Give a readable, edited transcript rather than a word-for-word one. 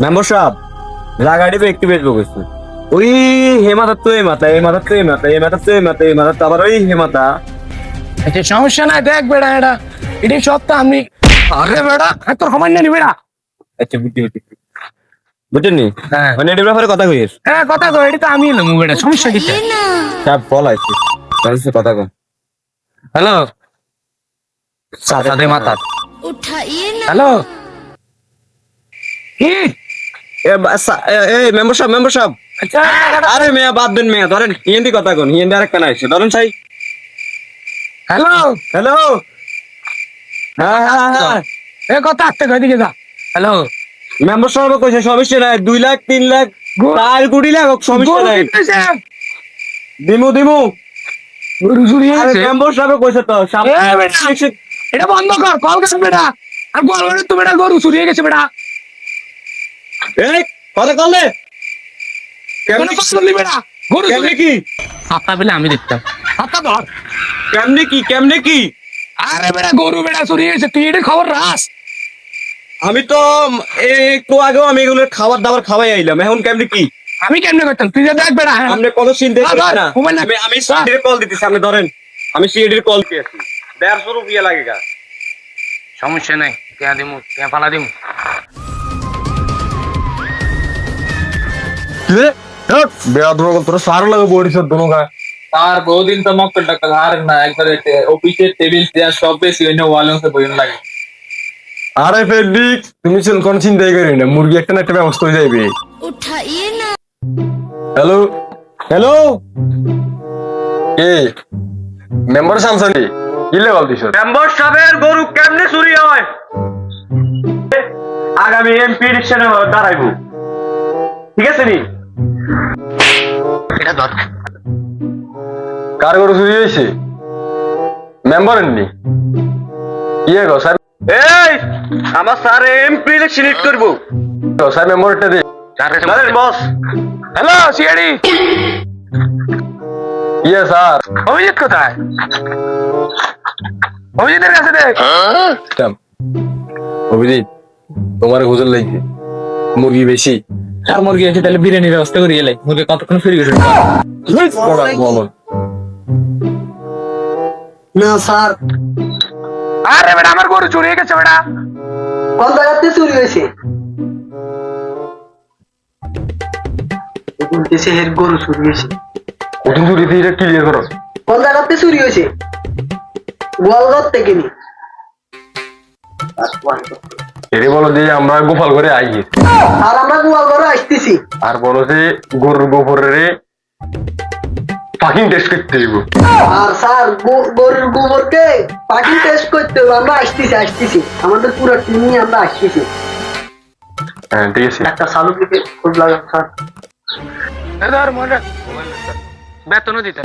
Member সাহেব জায়গাটি তো একটু বেশ বকেছে ওই হেমাতার তো এই মাথা এই মাথার তো এই মাথা এই মাথার তো এই মাথা এই মাথার তো আবার ওই হেমাতা আচ্ছা সমস্যা নাই দেখ বেড়া এটা এটি সব তো আমি আরে বেড়া তোর সময় নেই বেড়া আচ্ছা বুঝতে বুঝতে বুঝছেন নি হ্যাঁ মানে এটির ব্যাপারে কথা কইস হ্যাঁ কথা কো এটি তো আমি এলাম বেড়া সমস্যা কি সাহেব বল আছে তাহলে কথা কম হ্যালো সাদে মাথা उठाइए ना হ্যালো কি এই মেম্বার সাহেব আচ্ছা আরে মেয়া বাদ দেন মেয়া ধরেন হিন্দি কথা কোন হিন্দি আরেকটা না এসে ধরেন চাই হ্যালো হ্যালো হ্যাঁ হ্যাঁ হ্যাঁ এ কথা আসতে কই দিকে যা হ্যালো মেম্বার সাহেব কইছে সমস্যা নাই 2 লাখ 3 লাখ 4 কোটি লাখ সমস্যা নাই দিমু দিমু গরু চুরি আরে হয়েছে মেম্বার সাহেব কইছে তো এ বেটা, এটা বন্ধ কর কল কর বেটা আর কল করে তুমি বেটা গরু চুরি হয়ে গেছে বেটা এই কথা কলে কোন কল করলি বেটা গরু চুরি কেমনে কি হাতটা পেলে আমি দেখতাম হাতটা ধর কেমনে কি আরে বেটা গরু বেটা চুরি হয়েছে তুই এটা খবর রাস আমি তো একটু আগেও আমি এগুলো খাবার দাবার খাওয়াই আইলাম এখন কেমনে কি আমি কেমনে করতাম তুই যা দেখ বেটা হ্যাঁ আপনি কত চিন্তা ধর, করেন ধর, না মোবাইল না। আমি সিডির কল দিতেছি আপনি ধরেন আমি সিডির কল পেয়েছি 150 রুপিয়া লাগেগা সমস্যা নাই কে দিমু কে ফালা দিমু বেয়াদব তোর সার লাগে বড়িছ দোনো গা আর বহুদিন তো মক্কেল টাকা হার না একবার অফিসের টেবিল চেয়ার সব বেশি অন্য ওয়ালেও সে বইন লাগে আরে ফেডিক তুমি কোন চিন্তাই করি না মুরগি একটা না একটা ব্যবস্থা হয়ে যাবে उठाइए ना হ্যালো হ্যালো কে মেম্বার সামসানি কি লেভেল দিছ মেম্বার সাহেবের গরু কেমনে চুরি হয় আগামী এমপি ইলেকশনে দাঁড়াইবো ঠিক আছে নি এটা ধর কার গরু চুরি হয়েছে মেম্বারের নি ইয়ে গো স্যার এই আমার স্যার এমপি ইলেকশন হিট করবো স্যার মেম্বারটা দে বস হ্যালো সিআইডি ইয়ে স্যার অভিজিৎ কোথায় অভিজিতের কাছে দেখ অভিজিৎ তোমার গোজল লাগছে মুরগি বেশি আর মুরগি আছে তাহলে বিরিয়ানির ব্যবস্থা করি এলাই মুরগি কতক্ষণ ফিরে গেছে বলো না স্যার আরে বেটা আমার গরু চুরি হয়ে গেছে বেটা কোন জায়গাতে চুরি হয়েছে বলতেছে হের গরু চুরি হয়েছে ওদিন চুরি দিয়ে ক্লিয়ার করো কোন জায়গাতে চুরি হয়েছে গোয়ালঘর থেকে নি এরে বলো যে আমরা গোপাল করে আই আর আমরা গোয়ালঘরে আসতেছি আর বলো যে গরুর গোবরের পাকিং টেস্ট করতে দিব আর স্যার গরুর গোবরকে পাখি টেস্ট করতে হবে আমরা আসতেছি আমাদের পুরো টিম নিয়ে আমরা আসতেছি হ্যাঁ ঠিক আছে একটা সালু দিকে খোঁজ লাগা স্যার এ ধর মনে বেতনও দিতে